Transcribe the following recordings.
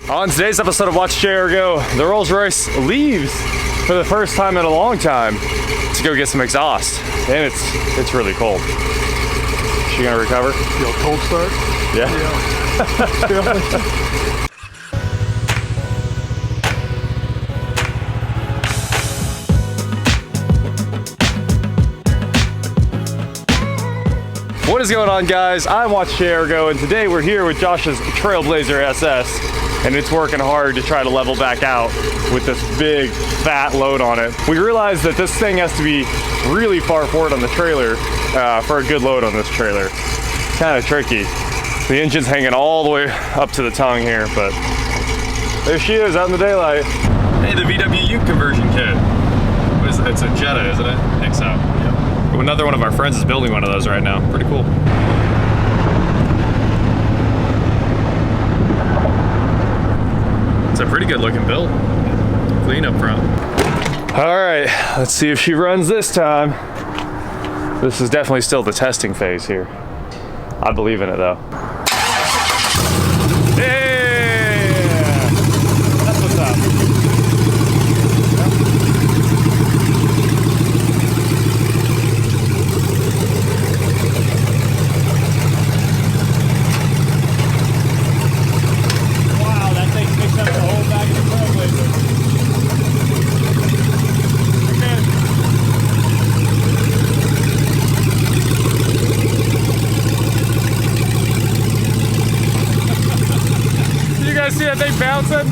On today's episode of Watch Chair Go, the Rolls Royce leaves for the first time in a long time to go get some exhaust, and it's really cold. She gonna recover? Feel cold start? Yeah. What is going on, guys? I'm Watch Chair Go, and today we're here with Josh's Trailblazer SS, and it's working hard to try to level back out with this big fat load on it. We realized that this thing has to be really far forward on the trailer for a good load on this trailer. Kind of tricky. The engine's hanging all the way up to the tongue here, but there she is out in the daylight. Hey, the VW Ute conversion kit. What is it? It's a Jetta, isn't it? I think so. Yep. Another one of our friends is building one of those right now. Pretty cool. It's a pretty good looking build. Clean up front. All right, let's see if she runs this time. This is definitely still the testing phase here. I believe in it though. Yeah! That's what's up. Wow, that thing picks up the whole back of the Trailblazer. You guys see that thing bouncing?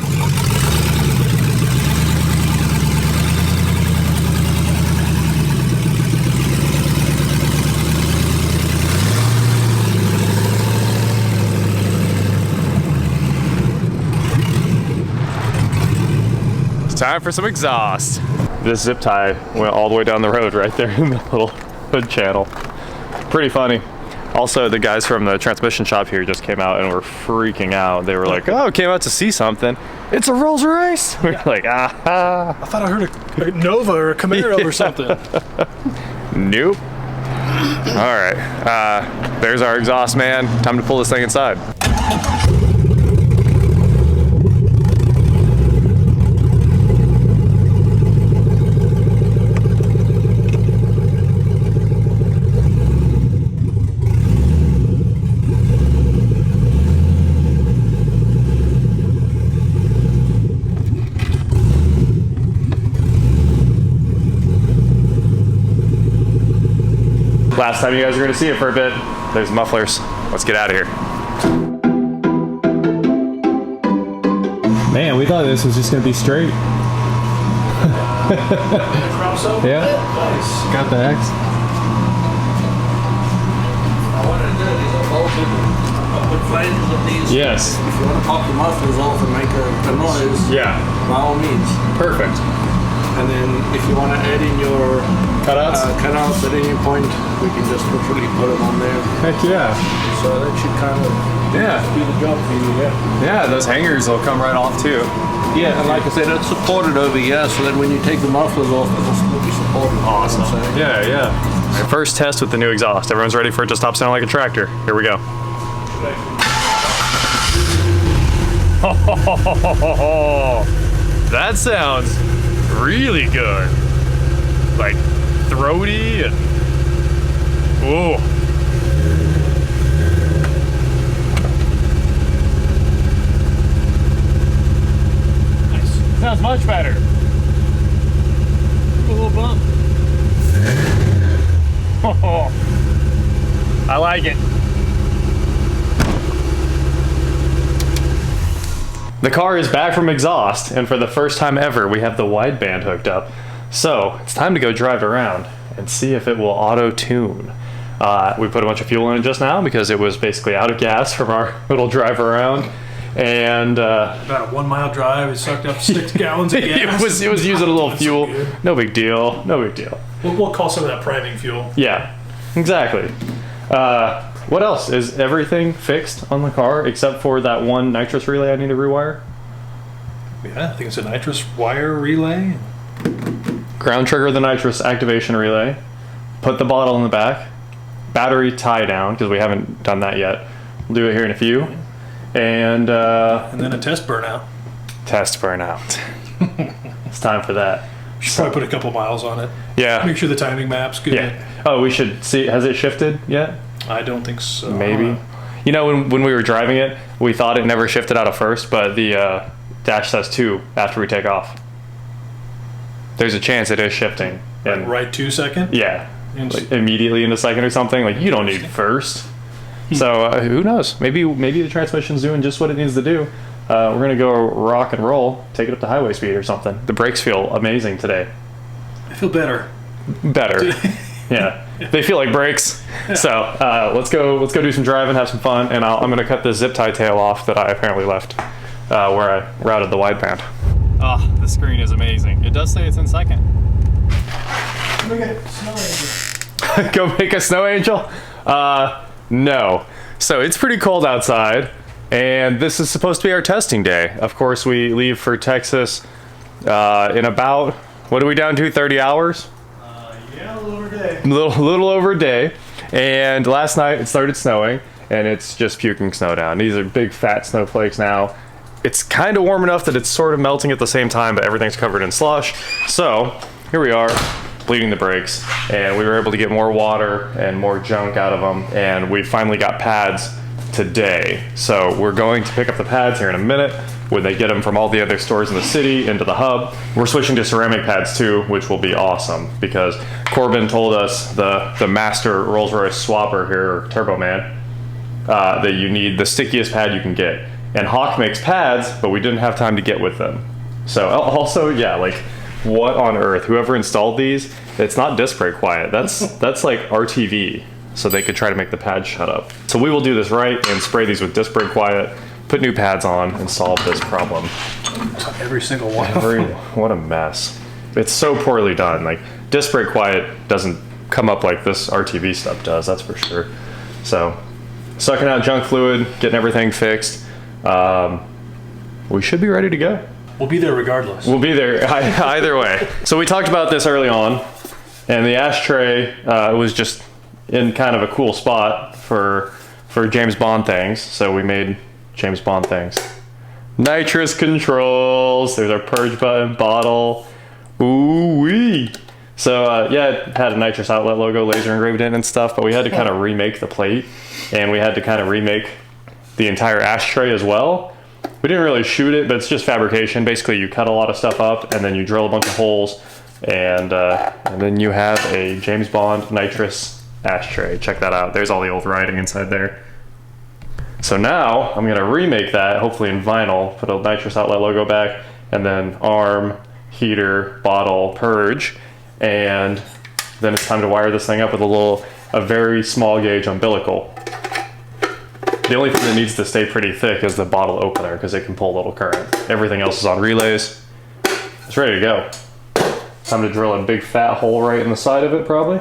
It's time for some exhaust. This zip tie went all the way down the road right there in the little hood channel. Pretty funny. Also, the guys from the transmission shop here just came out and were freaking out. They were like, oh, came out to see something. It's a Rolls Royce. We're like, ah. I thought I heard a Nova or a Camaro or something. Nope. All right, there's our exhaust, man. Time to pull this thing inside. Last time you guys are going to see it for a bit. There's mufflers. Let's get out of here. Man, we thought this was just going to be straight. Yeah. Nice. Got the X. What I did is I bolted the flanges of these. Yes. If you want to pop the mufflers off and make a noise, Yeah. by all means. Perfect. And then if you want to add in your Cutouts? cutouts at any point, we can just literally put them on there. Heck yeah. So that should kind of do the job for you, yeah. Yeah, those hangers will come right off too. Yeah, and like I said, it's supported over here, so that when you take the mufflers off, it'll still be supported. Awesome. You know what I'm saying? Yeah, yeah. Our first test with the new exhaust. Everyone's ready for it to stop sounding like a tractor. Here we go. That sounds really good. Like throaty and ooh. Nice. Sounds much better. A little bump. I like it. The car is back from exhaust, and for the first time ever, we have the wideband hooked up. So it's time to go drive it around and see if it will auto-tune. We put a bunch of fuel in it just now because it was basically out of gas from our little drive around. And About a 1 mile drive, it sucked up 6 gallons of gas. it was using a little That's fuel. so good. No big deal. No big deal. We'll call some of that priming fuel. Yeah, exactly. What else? Is everything fixed on the car except for that one nitrous relay I need to rewire? Yeah, I think it's a nitrous wire relay. Ground trigger the nitrous activation relay. Put the bottle in the back. Battery tie down, because we haven't done that yet. We'll do it here in a few. and then a test burnout. test burnout. It's time for that. Should probably put a couple miles on it. Yeah. Make sure the timing map's good. Yeah. Oh, we should see. Has it shifted yet? I don't think so. Maybe. You know, when we were driving it, we thought it never shifted out of first, but the dash says 2 after we take off. There's a chance it is shifting. And Right 2 second? yeah, like immediately into second or something. Like, you don't need first. So who knows? Maybe the transmission's doing just what it needs to do. We're gonna go rock and roll, take it up to highway speed or something. The brakes feel amazing today. I feel better. Better. Yeah, they feel like brakes. So let's go do some driving, have some fun, and I'm gonna cut the zip tie tail off that I apparently left where I routed the wideband. Oh, the screen is amazing. It does say it's in second. Look at snow angel. Go make a snow angel? No. So it's pretty cold outside, and this is supposed to be our testing day. Of course, we leave for Texas in about, what are we down to, 30 hours? Yeah, a little over a day. Little over a day. And last night it started snowing, and it's just puking snow down. These are big fat snowflakes now. It's kind of warm enough that it's sort of melting at the same time, but everything's covered in slush. So here we are, bleeding the brakes, and we were able to get more water and more junk out of them, and we finally got pads today. So we're going to pick up the pads here in a minute when they get them from all the other stores in the city into the hub. We're switching to ceramic pads too, which will be awesome because Corbin told us the master Rolls Royce swapper here, Turbo Man, that you need the stickiest pad you can get. And Hawk makes pads, but we didn't have time to get with them. So also, yeah, like, what on earth? Whoever installed these, it's not disc brake quiet. That's like RTV, so they could try to make the pad shut up. So we will do this right and spray these with disc brake quiet, put new pads on, and solve this problem. Every single one. What a mess. It's so poorly done. Like, disc brake quiet doesn't come up like this RTV stuff does, that's for sure. So, sucking out junk fluid, getting everything fixed. We should be ready to go. We'll be there regardless. We'll be there either way. So we talked about this early on, and the ashtray was just in kind of a cool spot for James Bond things. So we made James Bond things. Nitrous controls. There's our purge button, bottle. Ooh wee. So yeah, it had a nitrous outlet logo laser engraved in and stuff, but we had to kind of remake the plate, and we had to kind of remake the entire ashtray as well. We didn't really shoot it, but it's just fabrication. Basically, you cut a lot of stuff up, and then you drill a bunch of holes, and then you have a James Bond nitrous ashtray. Check that out. There's all the old writing inside there. So now I'm gonna remake that, hopefully in vinyl, put a nitrous outlet logo back, and then arm, heater, bottle, purge, and then it's time to wire this thing up with a very small gauge umbilical. The only thing that needs to stay pretty thick is the bottle opener because it can pull a little current. Everything else is on relays. It's ready to go. Time to drill a big fat hole right in the side of it, probably.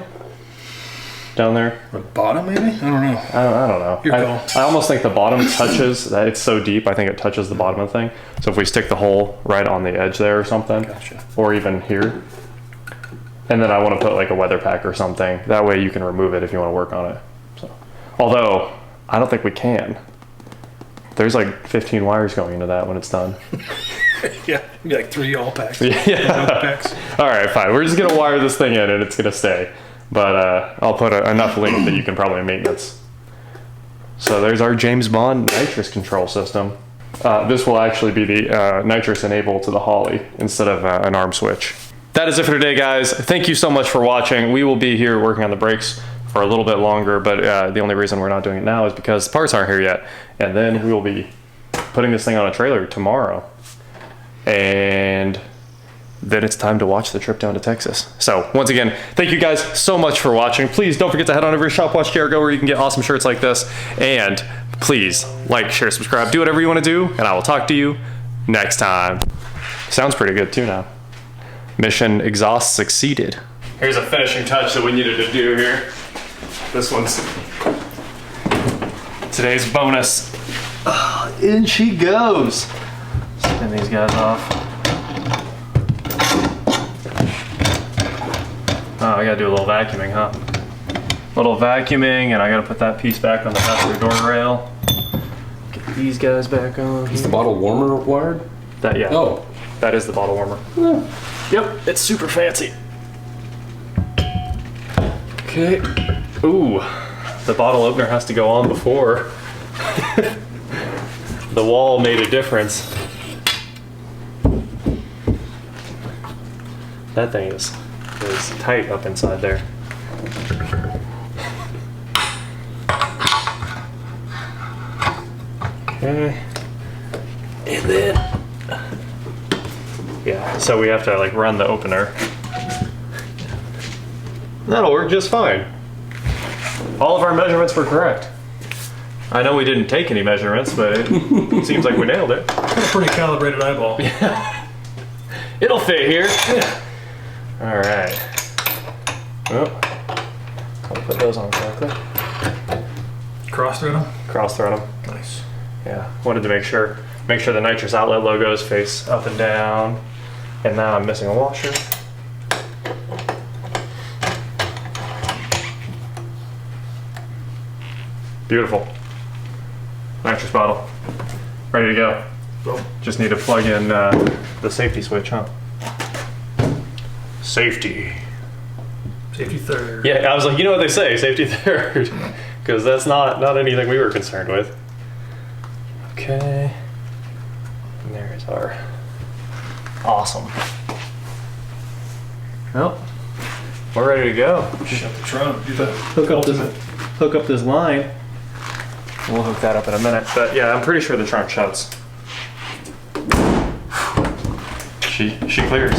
Down there. The bottom, maybe? I don't know. I don't know. Your call. I almost think the bottom touches, that it's so deep, I think it touches the bottom of the thing. So if we stick the hole right on the edge there or something, Gotcha. or even here, and then I want to put like a weather pack or something. That way you can remove it if you want to work on it. So, although, I don't think we can. There's like 15 wires going into that when it's done. Yeah, maybe like 3 all packs. Yeah. Packs. All right, fine. We're just gonna wire this thing in and it's gonna stay. But I'll put enough link that you can probably maintenance. So there's our James Bond nitrous control system. This will actually be the nitrous enable to the Holly instead of an arm switch. That is it for today, guys. Thank you so much for watching. We will be here working on the brakes for a little bit longer, but the only reason we're not doing it now is because the parts aren't here yet. And then we will be putting this thing on a trailer tomorrow. And then it's time to watch the trip down to Texas. So once again, thank you guys so much for watching. Please don't forget to head on over to Shop Watch Jericho where you can get awesome shirts like this. And please like, share, subscribe, do whatever you want to do, and I will talk to you next time. Sounds pretty good too now. Mission exhaust succeeded. Here's a finishing touch that we needed to do here. This one's today's bonus. In she goes. Spin these guys off. Oh, I gotta do a little vacuuming, huh? A little vacuuming, and I gotta put that piece back on the passenger door rail. Get these guys back on. Is the bottle warmer required? That, yeah. Oh. That is the bottle warmer. Yep, it's super fancy. Okay. Ooh, the bottle opener has to go on before. The wall made a difference. That thing is tight up inside there. Okay. And then, yeah, so we have to like run the opener. That'll work just fine. All of our measurements were correct. I know we didn't take any measurements, but it seems like we nailed it. Got a pretty calibrated eyeball. It'll fit here. All right. Well, I'll put those on correctly. Cross thread them. Cross thread them. Nice. Yeah, wanted to make sure the nitrous outlet logos face up and down. And now I'm missing a washer. Beautiful. Nitrous bottle. Ready to go. Just need to plug in the safety switch, huh? Safety. Safety third. Yeah, I was like, you know what they say, safety third. Because that's not anything we were concerned with. Okay. And there's our awesome. Well, we're ready to go. Shut the trunk. Do the Hook up this line. We'll hook that up in a minute. But yeah, I'm pretty sure the trunk shuts. She clears.